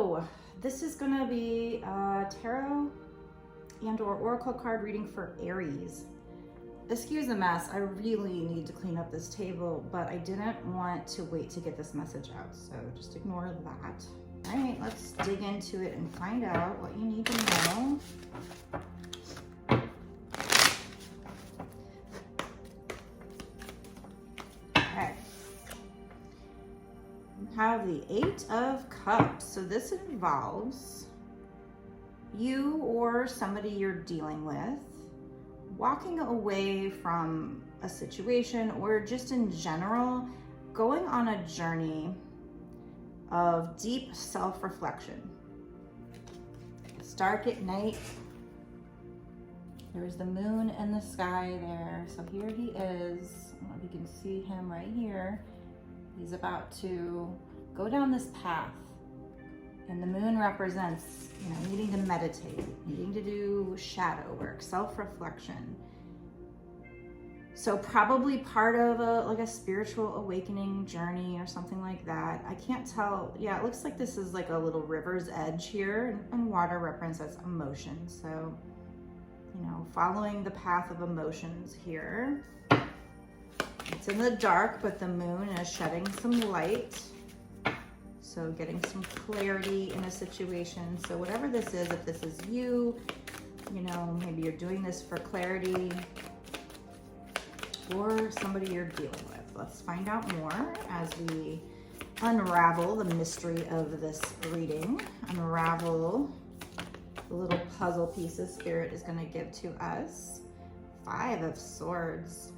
So this is gonna be a tarot and or oracle card reading for Aries. Excuse the mess, I really need to clean up this table, but I didn't want to wait to get this message out, so just ignore that. All right, let's dig into it and find out what you need to know. Okay. We have the 8 of Cups. So this involves you or somebody you're dealing with walking away from a situation, or just in general, going on a journey of deep self-reflection. It's dark at night. There's the moon in the sky there. So here he is. I don't know if you can see him right here. He's about to go down this path. And the moon represents, needing to meditate, needing to do shadow work, self-reflection. So probably part of a spiritual awakening journey or something like that. I can't tell. Yeah, it looks like this is like a little river's edge here, and water represents emotion. So, following the path of emotions here. It's in the dark, but the moon is shedding some light. So getting some clarity in a situation. So whatever this is, if this is you, maybe you're doing this for clarity, or somebody you're dealing with. Let's find out more as we unravel the mystery of this reading, unravel the little puzzle pieces Spirit is going to give to us. 5 of Swords.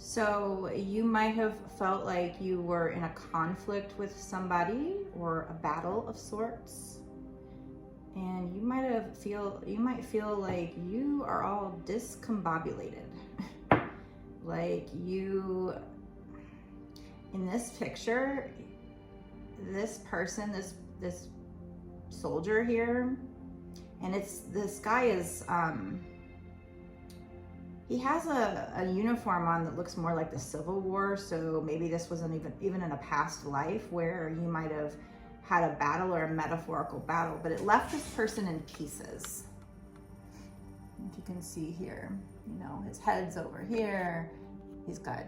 So you might have felt like you were in a conflict with somebody, or a battle of sorts. And you might feel like you are all discombobulated. Like you, in this picture, this person, this soldier here, and this guy is, he has a uniform on that looks more like the Civil War, so maybe this wasn't even in a past life where you might have had a battle or a metaphorical battle, but it left this person in pieces. If you can see here, his head's over here. He's got,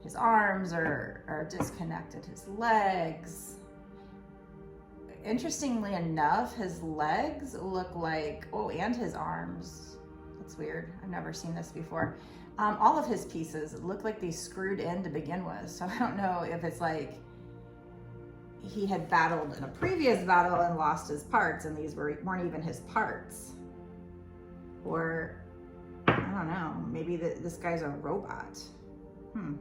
his arms are disconnected, his legs. Interestingly enough, his legs look like, and his arms. That's weird. I've never seen this before. All of his pieces look like they screwed in to begin with. So I don't know if it's like he had battled in a previous battle and lost his parts, and these weren't even his parts. Or, I don't know, maybe this guy's a robot. And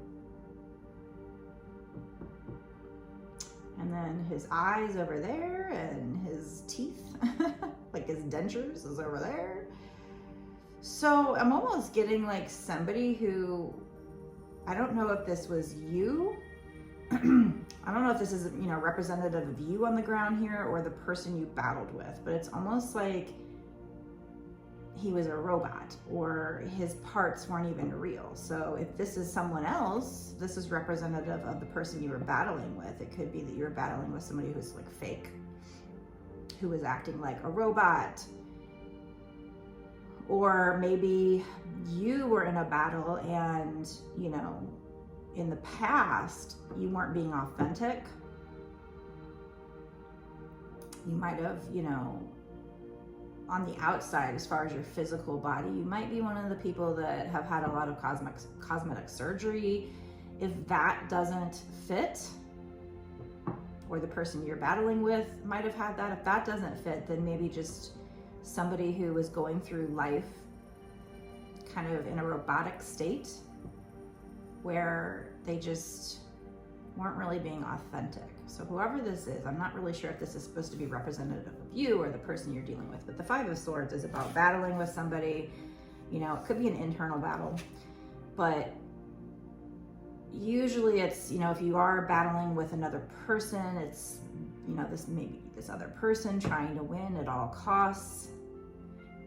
then his eyes over there, and his teeth, like his dentures is over there. So I'm almost getting like somebody who, I don't know if this was you. I don't know if this is, representative of you on the ground here, or the person you battled with, but it's almost like he was a robot, or his parts weren't even real. So if this is someone else, this is representative of the person you were battling with. It could be that you were battling with somebody who's like fake, who was acting like a robot. Or maybe you were in a battle and, in the past, you weren't being authentic. You might have, on the outside, as far as your physical body, you might be one of the people that have had a lot of cosmetic surgery. If that doesn't fit, or the person you're battling with might have had that. If that doesn't fit, then maybe just somebody who was going through life kind of in a robotic state, where they just weren't really being authentic. So whoever this is, I'm not really sure if this is supposed to be representative of you or the person you're dealing with, but the 5 of Swords is about battling with somebody. It could be an internal battle, but usually it's, if you are battling with another person, it's, this other person trying to win at all costs.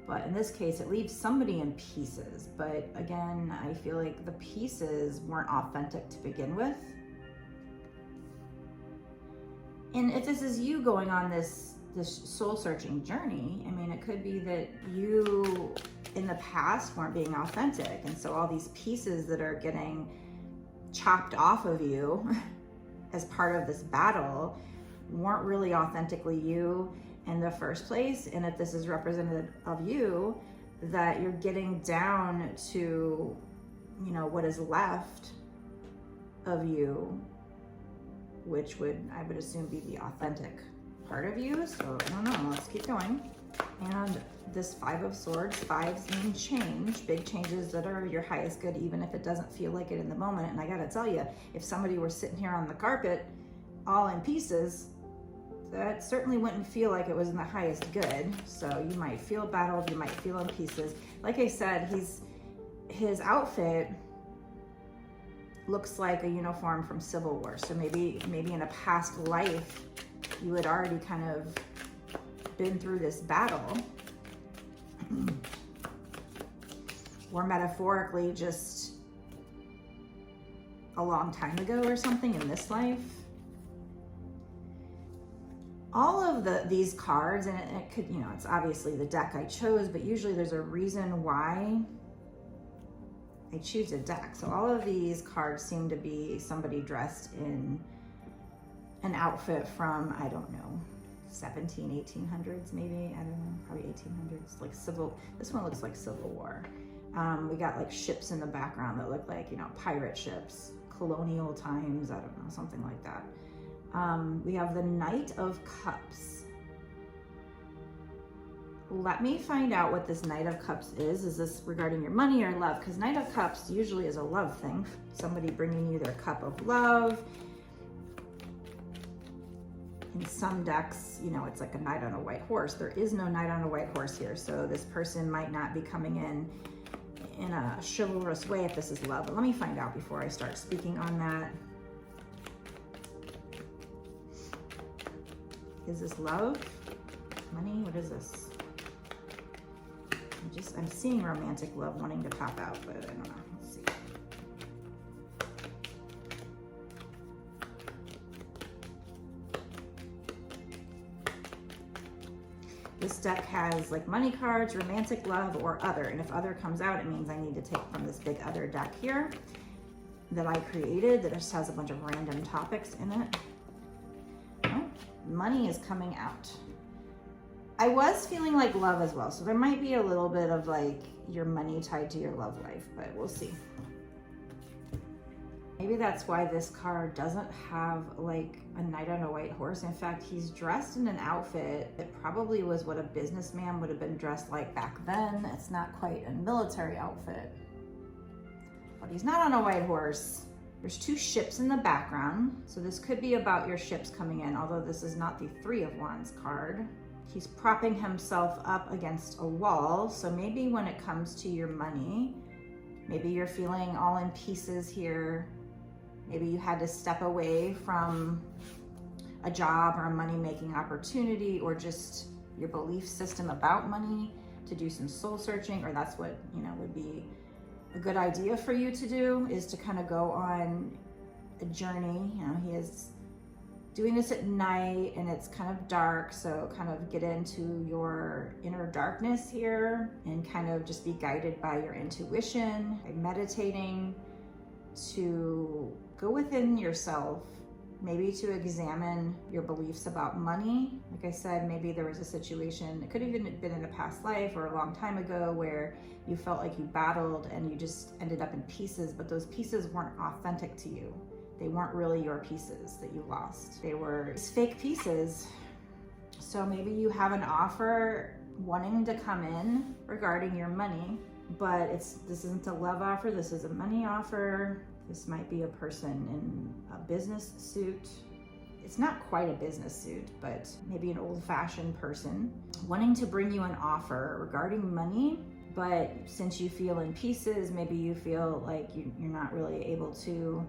But in this case, it leaves somebody in pieces. But again, I feel like the pieces weren't authentic to begin with. And if this is you going on this soul searching journey, I mean, it could be that you in the past weren't being authentic. And so all these pieces that are getting chopped off of you as part of this battle weren't really authentically you in the first place. And if this is representative of you, that you're getting down to, you know, what is left of you, which I would assume be the authentic part of you. So I don't know, let's keep going. And this 5 of Swords, 5s mean change, big changes that are your highest good, even if it doesn't feel like it in the moment. And I gotta tell you, if somebody were sitting here on the carpet all in pieces, that certainly wouldn't feel like it was in the highest good. So you might feel battled, you might feel in pieces. Like I said, his outfit looks like a uniform from Civil War. So maybe in a past life, you had already kind of been through this battle. Or metaphorically, just a long time ago or something in this life. All of these cards, and it could, you know, it's obviously the deck I chose, but usually there's a reason why I choose a deck. So all of these cards seem to be somebody dressed in an outfit from, I don't know, 1800s maybe, I don't know, probably 1800s, like this one looks like Civil War. We got like ships in the background that look like, you know, pirate ships, colonial times, I don't know, something like that. We have the Knight of Cups. Let me find out what this Knight of Cups is. Is this regarding your money or love? Because Knight of Cups usually is a love thing. Somebody bringing you their cup of love. In some decks, you know, it's like a knight on a white horse. There is no knight on a white horse here. So this person might not be coming in a chivalrous way if this is love. But let me find out before I start speaking on that. Is this love? Money? What is this? I'm seeing romantic love wanting to pop out, but I don't know. Let's see. This deck has like money cards, romantic love, or other. And if other comes out, it means I need to take from this big other deck here that I created that just has a bunch of random topics in it. Money is coming out. I was feeling like love as well. So there might be a little bit of like your money tied to your love life, but we'll see. Maybe that's why this card doesn't have like a knight on a white horse. In fact, he's dressed in an outfit that probably was what a businessman would have been dressed like back then. It's not quite a military outfit, but he's not on a white horse. There's 2 ships in the background. So this could be about your ships coming in, although this is not the 3 of Wands card. He's propping himself up against a wall. So maybe when it comes to your money, maybe you're feeling all in pieces here. Maybe you had to step away from a job or a money-making opportunity, or just your belief system about money to do some soul searching, or that's what, you know, would be a good idea for you to do, is to kind of go on a journey. You know, he is doing this at night and it's kind of dark, so kind of get into your inner darkness here and kind of just be guided by your intuition, by meditating, to go within yourself, maybe to examine your beliefs about money. Like I said, maybe there was a situation, it could have even been in a past life or a long time ago, where you felt like you battled and you just ended up in pieces, but those pieces weren't authentic to you. They weren't really your pieces that you lost. They were fake pieces. So maybe you have an offer wanting to come in regarding your money, but this isn't a love offer, this is a money offer. This might be a person in a business suit. It's not quite a business suit, but maybe an old-fashioned person wanting to bring you an offer regarding money. But since you feel in pieces, maybe you feel like you're not really able to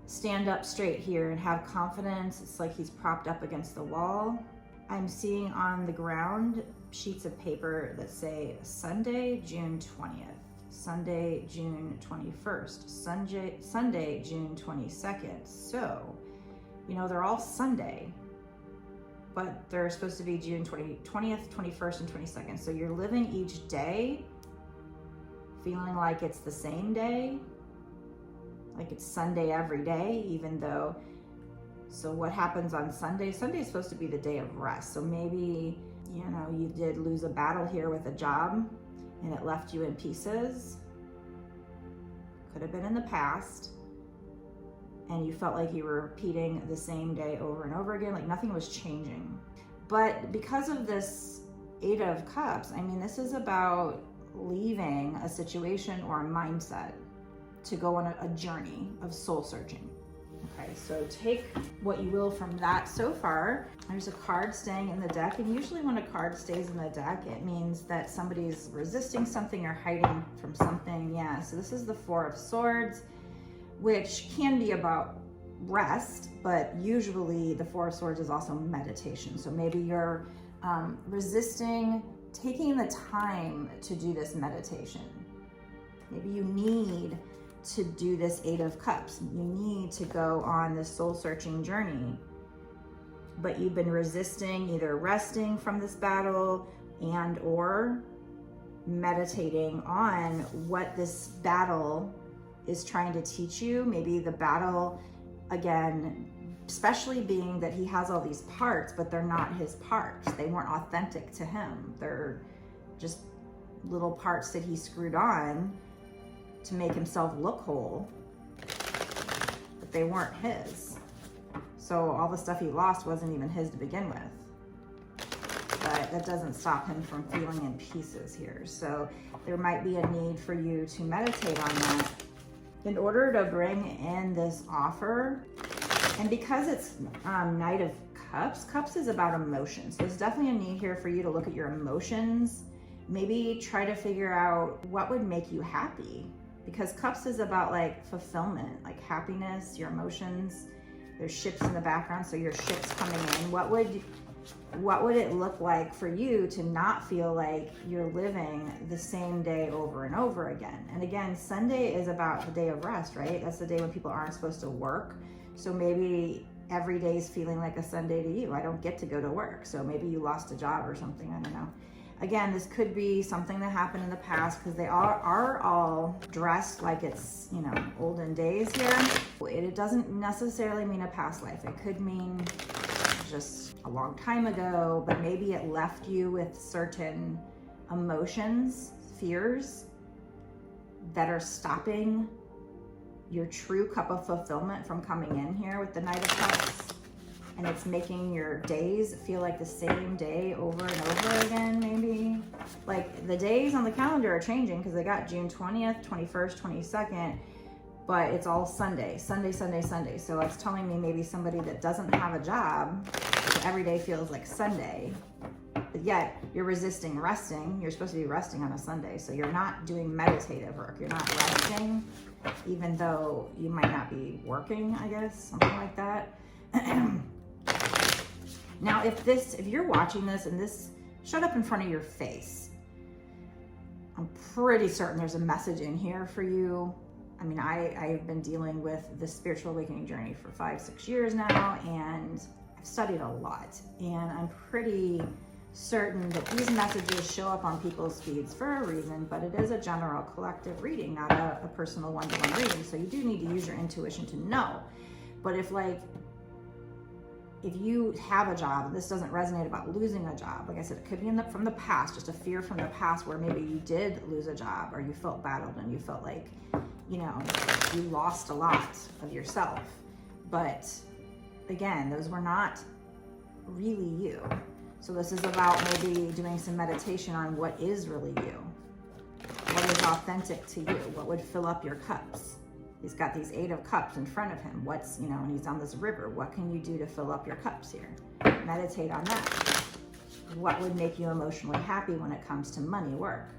stand up straight here and have confidence. It's like he's propped up against the wall. I'm seeing on the ground sheets of paper that say Sunday, June 20th. Sunday, June 21st, Sunday, June 22nd. So, you know, they're all Sunday. but they're supposed to be June 20th, 21st, and 22nd. So you're living each day feeling like it's the same day, like it's Sunday every day, even though, so what happens on Sunday? Sunday is supposed to be the day of rest. So maybe, you know, you did lose a battle here with a job and it left you in pieces. Could have been in the past. And you felt like you were repeating the same day over and over again, like nothing was changing. But because of this Eight of Cups, I mean, this is about leaving a situation or a mindset to go on a journey of soul searching. Okay, so take what you will from that so far. There's a card staying in the deck, and usually when a card stays in the deck, it means that somebody's resisting something or hiding from something. Yeah, so this is the Four of Swords, which can be about rest, but usually the Four of Swords is also meditation. So maybe you're resisting taking the time to do this meditation. Maybe you need to do this Eight of Cups. You need to go on this soul searching journey, but you've been resisting either resting from this battle and or meditating on what this battle is trying to teach you. Maybe the battle, again, especially being that he has all these parts, but they're not his parts. They weren't authentic to him. They're just little parts that he screwed on to make himself look whole, but they weren't his. So all the stuff he lost wasn't even his to begin with. But that doesn't stop him from feeling in pieces here. So there might be a need for you to meditate on that in order to bring in this offer. And because it's Knight of Cups, Cups is about emotions. There's definitely a need here for you to look at your emotions. Maybe try to figure out what would make you happy. Because Cups is about like fulfillment, like happiness, your emotions. There's ships in the background, so your ship's coming in. What would it look like for you to not feel like you're living the same day over and over again? And again, Sunday is about the day of rest, right? That's the day when people aren't supposed to work. So maybe every day is feeling like a Sunday to you. I don't get to go to work. So maybe you lost a job or something, I don't know. Again, this could be something that happened in the past because they are all dressed like it's, you know, olden days here. It doesn't necessarily mean a past life. It could mean just a long time ago, but maybe it left you with certain emotions, fears that are stopping your true cup of fulfillment from coming in here with the Knight of Cups. And it's making your days feel like the same day over and over again, maybe. Like the days on the calendar are changing because they got June 20th, 21st, 22nd, but it's all Sunday, Sunday, Sunday, Sunday. So it's telling me maybe somebody that doesn't have a job, so every day feels like Sunday, but yet you're resisting resting. You're supposed to be resting on a Sunday. So you're not doing meditative work. You're not resting, even though you might not be working, I guess, something like that. Now, if you're watching this and this showed up in front of your face, I'm pretty certain there's a message in here for you. I mean, I've been dealing with the spiritual awakening journey for 5-6 years now, and I've studied a lot, and I'm pretty certain that these messages show up on people's feeds for a reason, but it is a general collective reading, not a personal one-to-one reading. So you do need to use your intuition to know. But if you have a job, this doesn't resonate about losing a job. Like I said, it could be from the past, just a fear from the past where maybe you did lose a job or you felt battled and you felt like, you know, you lost a lot of yourself. But again, those were not really you. So this is about maybe doing some meditation on what is really you. What is authentic to you? What would fill up your cups? He's got these Eight of Cups in front of him. What's, you know, and he's on this river. What can you do to fill up your cups here? Meditate on that. What would make you emotionally happy when it comes to money, work?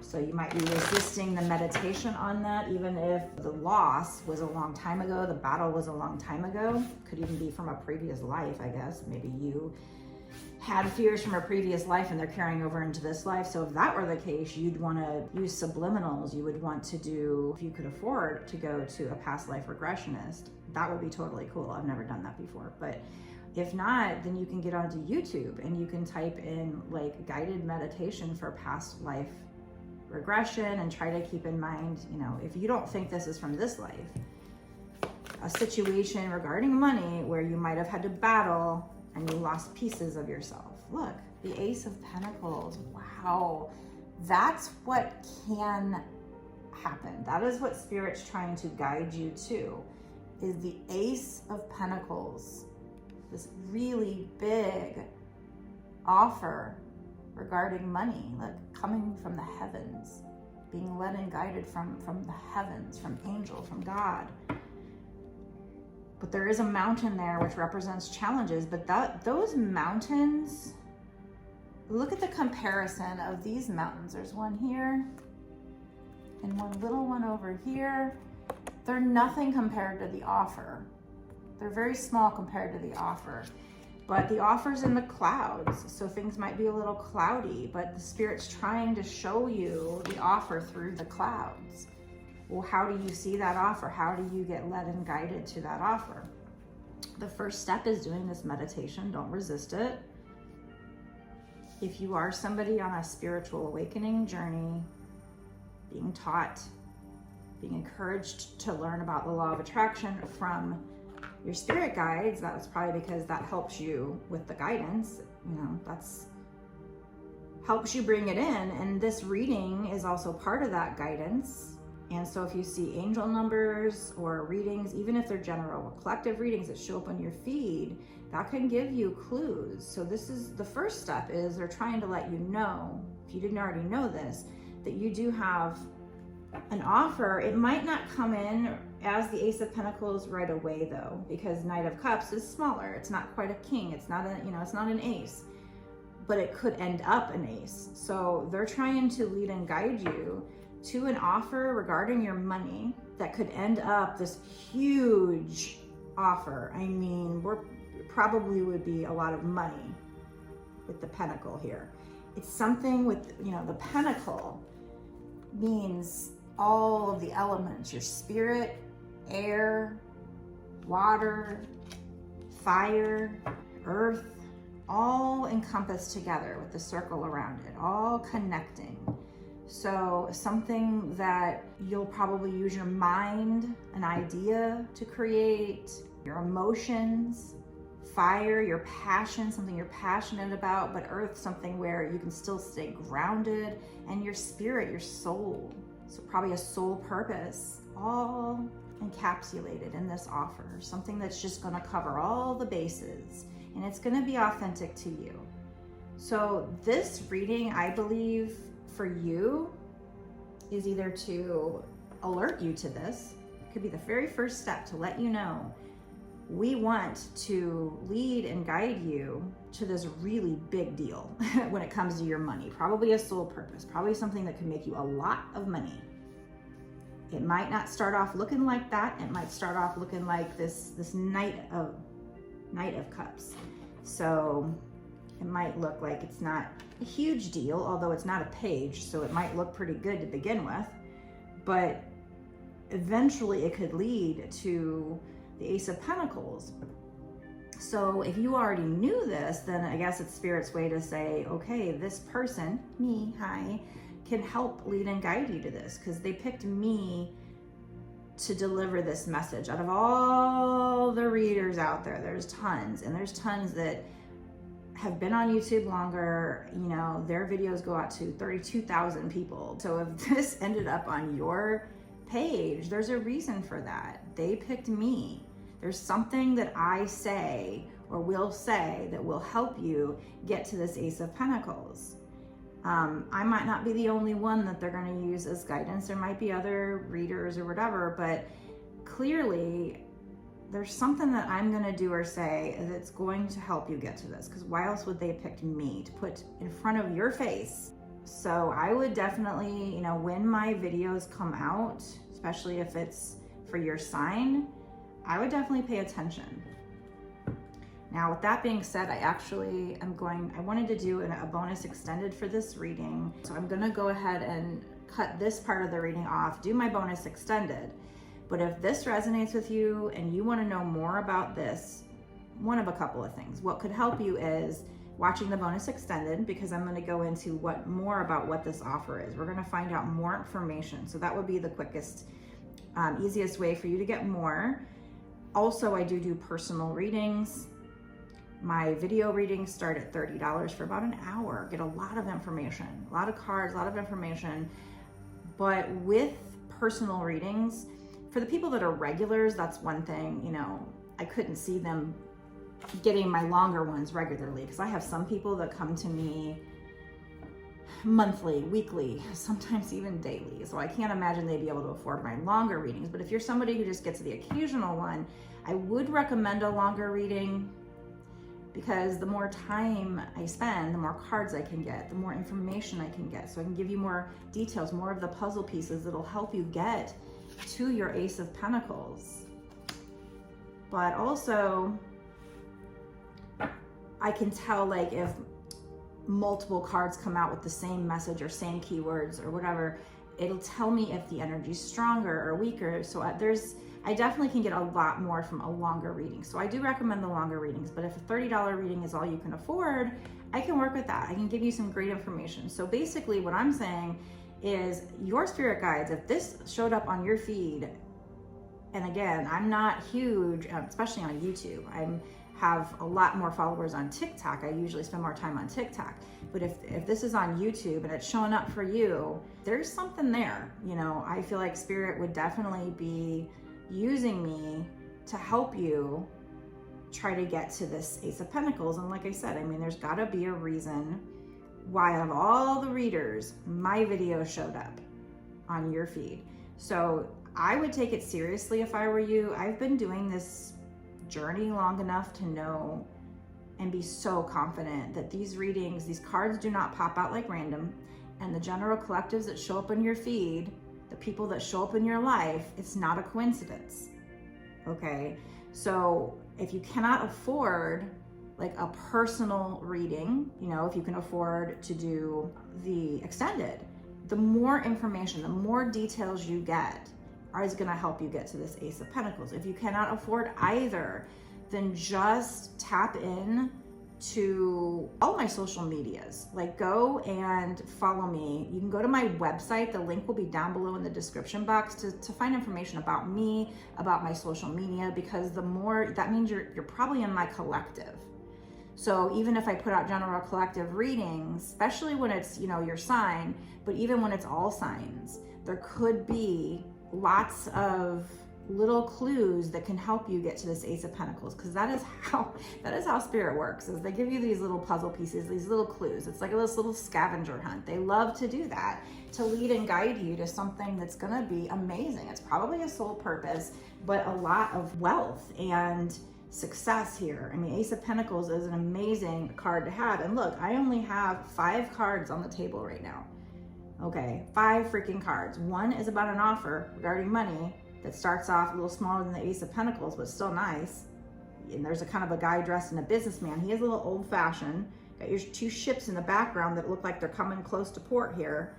So you might be resisting the meditation on that, even if the loss was a long time ago, the battle was a long time ago. Could even be from a previous life, I guess. Maybe you had fears from a previous life and they're carrying over into this life. So if that were the case, you'd want to use subliminals. You would want to do, if you could afford to go to a past life regressionist, that would be totally cool. I've never done that before, but if not, then you can get onto YouTube and you can type in like guided meditation for past life regression and try to keep in mind, you know, if you don't think this is from this life, a situation regarding money where you might have had to battle and you lost pieces of yourself. Look, the Ace of Pentacles. Wow. That's what can happen. That is what Spirit's trying to guide you to, is the Ace of Pentacles. This really big offer regarding money, like coming from the heavens, being led and guided from the heavens, from angel, from God. But there is a mountain there which represents challenges, but those mountains, look at the comparison of these mountains. There's one here and one little one over here. They're nothing compared to the offer. They're very small compared to the offer, but the offer's in the clouds. So things might be a little cloudy, but the Spirit's trying to show you the offer through the clouds. Well, how do you see that offer? How do you get led and guided to that offer? The first step is doing this meditation. Don't resist it. If you are somebody on a spiritual awakening journey, being taught, being encouraged to learn about the law of attraction from your spirit guides, that's probably because that helps you with the guidance. You know, that's helps you bring it in. And this reading is also part of that guidance. And so if you see angel numbers or readings, even if they're general or collective readings that show up on your feed, that can give you clues. So this is the first step, is they're trying to let you know, if you didn't already know this, that you do have an offer. It might not come in as the Ace of Pentacles right away though, because Knight of Cups is smaller. It's not quite a king. It's not a, you know, it's not an ace, but it could end up an ace. So they're trying to lead and guide you to an offer regarding your money that could end up this huge offer. I mean, probably would be a lot of money with the pentacle here. It's something with, you know, the pentacle means all of the elements, your spirit, air, water, fire, earth, all encompassed together with the circle around it, all connecting. So something that you'll probably use your mind, an idea to create, your emotions, fire, your passion, something you're passionate about, but earth, something where you can still stay grounded, and your spirit, your soul. So probably a soul purpose, all encapsulated in this offer, something that's just gonna cover all the bases, and it's gonna be authentic to you. So this reading, I believe, for you is either to alert you to this. It could be the very first step to let you know, we want to lead and guide you to this really big deal when it comes to your money. Probably a soul purpose, probably something that can make you a lot of money. It might not start off looking like that. It might start off looking like this Knight of Cups. So it might look like it's not a huge deal, although it's not a page, so it might look pretty good to begin with, but eventually it could lead to the Ace of Pentacles. So if you already knew this, then I guess it's Spirit's way to say, okay, this person, me, hi, can help lead and guide you to this, because they picked me to deliver this message. Out of all the readers out there, there's tons, and there's tons that have been on YouTube longer. You know, their videos go out to 32,000 people. So if this ended up on your page, there's a reason for that. They picked me. There's something that I say or will say that will help you get to this Ace of Pentacles. I might not be the only one that they're going to use as guidance. There might be other readers or whatever, but clearly there's something that I'm going to do or say that's going to help you get to this, because why else would they have picked me to put in front of your face? So I would definitely, you know, when my videos come out, especially if it's for your sign, I would definitely pay attention. Now, with that being said, I wanted to do a bonus extended for this reading. So I'm gonna go ahead and cut this part of the reading off, do my bonus extended. But if this resonates with you and you wanna know more about this, one of a couple of things. What could help you is watching the bonus extended, because I'm gonna go into more about what this offer is. We're gonna find out more information. So that would be the quickest, easiest way for you to get more. Also, I do personal readings. My video readings start at $30 for about an hour. Get a lot of information, a lot of cards, a lot of information. But with personal readings, for the people that are regulars, that's one thing. You know, I couldn't see them getting my longer ones regularly, because I have some people that come to me monthly, weekly, sometimes even daily. So I can't imagine they'd be able to afford my longer readings. But if you're somebody who just gets the occasional one, I would recommend a longer reading, because the more time I spend, the more cards I can get, the more information I can get. So I can give you more details, more of the puzzle pieces that'll help you get to your Ace of Pentacles. But also, I can tell, like, if multiple cards come out with the same message or same keywords or whatever, it'll tell me if the energy's stronger or weaker. So I definitely can get a lot more from a longer reading. So I do recommend the longer readings, but if a $30 reading is all you can afford, I can work with that. I can give you some great information. So basically what I'm saying is, your spirit guides, if this showed up on your feed, and again, I'm not huge, especially on YouTube. I have a lot more followers on TikTok. I usually spend more time on TikTok. But if this is on YouTube and it's showing up for you, there's something there. You know, I feel like Spirit would definitely be using me to help you try to get to this Ace of Pentacles. And like I said, I mean, there's gotta be a reason why, of all the readers, my video showed up on your feed. So I would take it seriously if I were you. I've been doing this journey long enough to know and be so confident that these readings, these cards do not pop out like random, and the general collectives that show up in your feed, the people that show up in your life, it's not a coincidence, okay? So if you cannot afford like a personal reading, you know, if you can afford to do the extended, the more information, the more details you get is gonna help you get to this Ace of Pentacles. If you cannot afford either, then just tap in to all my social medias. Like, go and follow me. You can go to my website. The link will be down below in the description box to find information about me, about my social media, because the more, that means you're probably in my collective. So even if I put out general collective readings, especially when it's, you know, your sign, but even when it's all signs, there could be lots of little clues that can help you get to this Ace of Pentacles, because that is how Spirit works, is they give you these little puzzle pieces, these little clues. It's like this little scavenger hunt. They love to do that, to lead and guide you to something that's gonna be amazing. It's probably a soul purpose, but a lot of wealth and success here. I mean, Ace of Pentacles is an amazing card to have. And look, I only have 5 cards on the table right now. Okay, 5 freaking cards. One is about an offer regarding money that starts off a little smaller than the Ace of Pentacles, but still nice. And there's a kind of a guy dressed in a businessman. He is a little old-fashioned. Got your 2 ships in the background that look like they're coming close to port here.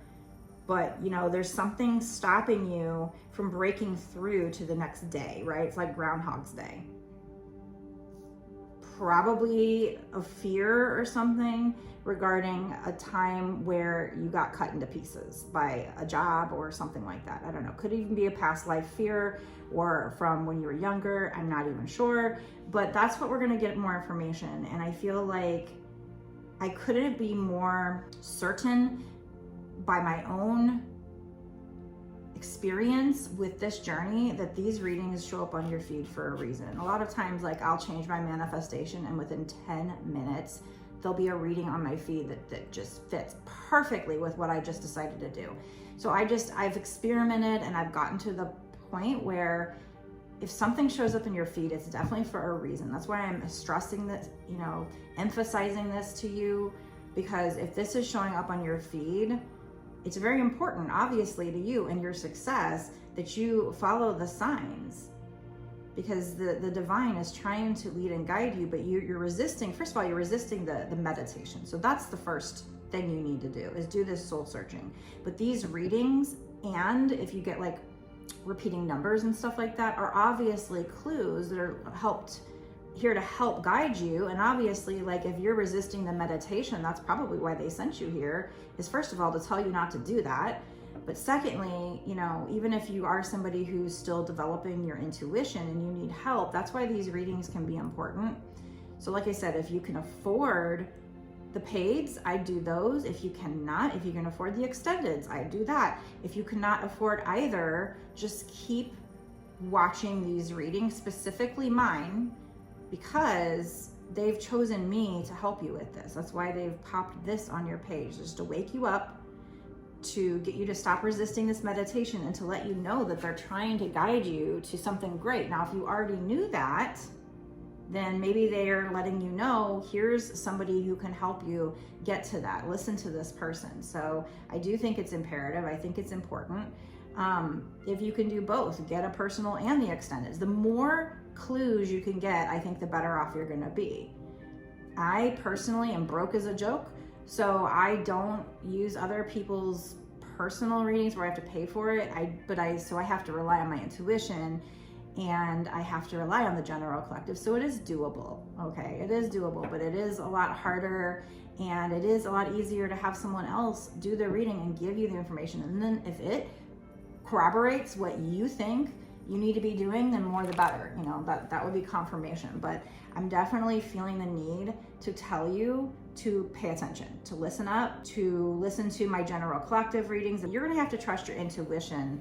But, you know, there's something stopping you from breaking through to the next day, right? It's like Groundhog's Day. Probably a fear or something regarding a time where you got cut into pieces by a job or something like that. I don't know. Could even be a past life fear or from when you were younger. I'm not even sure. But that's what we're going to get more information. And I feel like I couldn't be more certain by my own experience with this journey that these readings show up on your feed for a reason. A lot of times, like, I'll change my manifestation and within 10 minutes there'll be a reading on my feed that just fits perfectly with what I just decided to do. So I've experimented and I've gotten to the point where if something shows up in your feed, it's definitely for a reason. That's why I'm stressing this, you know, emphasizing this to you, because if this is showing up on your feed, it's very important, obviously, to you and your success that you follow the signs, because the divine is trying to lead and guide you, but you're resisting. First of all, you're resisting the meditation. So that's the first thing you need to do, is do this soul searching. But these readings, and if you get like repeating numbers and stuff like that, are obviously clues that are here to help guide you. And obviously, like, if you're resisting the meditation, that's probably why they sent you here, is first of all to tell you not to do that. But secondly, you know, even if you are somebody who's still developing your intuition and you need help, that's why these readings can be important. So like I said, if you can afford the paids, I do those. If you cannot, if you can afford the extendeds, I do that. If you cannot afford either, just keep watching these readings, specifically mine, because they've chosen me to help you with this. That's why they've popped this on your page, just to wake you up, to get you to stop resisting this meditation, and to let you know that they're trying to guide you to something great. Now, if you already knew that, then maybe they're letting you know, here's somebody who can help you get to that. Listen to this person. So I do think it's imperative. I think it's important. If you can do both, get a personal and the extendeds. The more clues you can get, I think the better off you're gonna be. I personally am broke as a joke, so I don't use other people's personal readings where I have to pay for it. So I have to rely on my intuition, and I have to rely on the general collective. So it is doable, okay? It is doable, but it is a lot harder, and it is a lot easier to have someone else do the reading and give you the information. And then if it corroborates what you think you need to be doing, then more the better. You know, that would be confirmation. But I'm definitely feeling the need to tell you to pay attention, to listen up, to listen to my general collective readings. You're gonna have to trust your intuition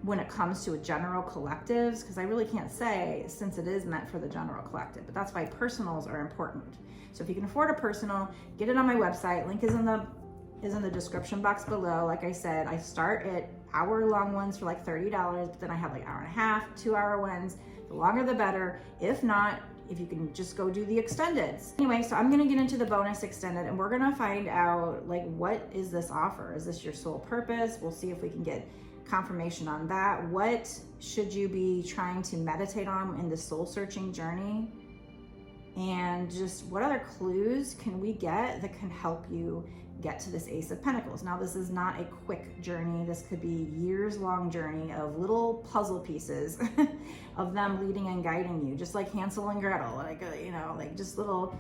when it comes to general collectives, because I really can't say, since it is meant for the general collective, but that's why personals are important. So if you can afford a personal, get it on my website. Link is in the description box below. Like I said, I start at hour-long ones for like $30, but then I have like hour and a half, 2-hour ones. The longer the better. If not, if you can just go do the extendeds. Anyway, so I'm gonna get into the bonus extended, and we're gonna find out, like, what is this offer? Is this your sole purpose? We'll see if we can get confirmation on that. What should you be trying to meditate on in the soul searching journey? And just what other clues can we get that can help you get to this Ace of Pentacles? Now, this is not a quick journey. This could be years-long journey of little puzzle pieces of them leading and guiding you, just like Hansel and Gretel, like, you know, like just little,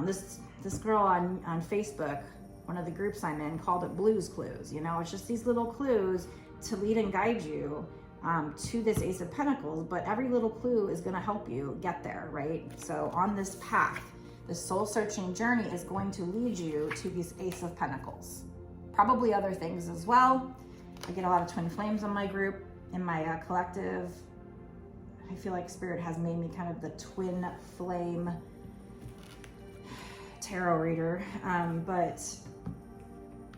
this girl on Facebook, one of the groups I'm in, called it Blues Clues. You know, it's just these little clues to lead and guide you to this Ace of Pentacles, but every little clue is going to help you get there, right? So on this path, the soul searching journey is going to lead you to these Ace of Pentacles. Probably other things as well. I get a lot of twin flames on my group, in my collective. I feel like Spirit has made me kind of the twin flame tarot reader,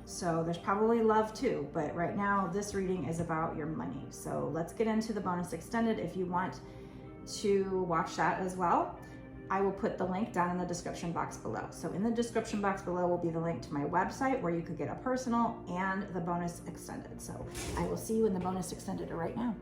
so there's probably love too, but right now this reading is about your money. So let's get into the bonus extended. If you want to watch that as well, I will put the link down in the description box below. So in the description box below will be the link to my website where you could get a personal and the bonus extended. So I will see you in the bonus extended right now.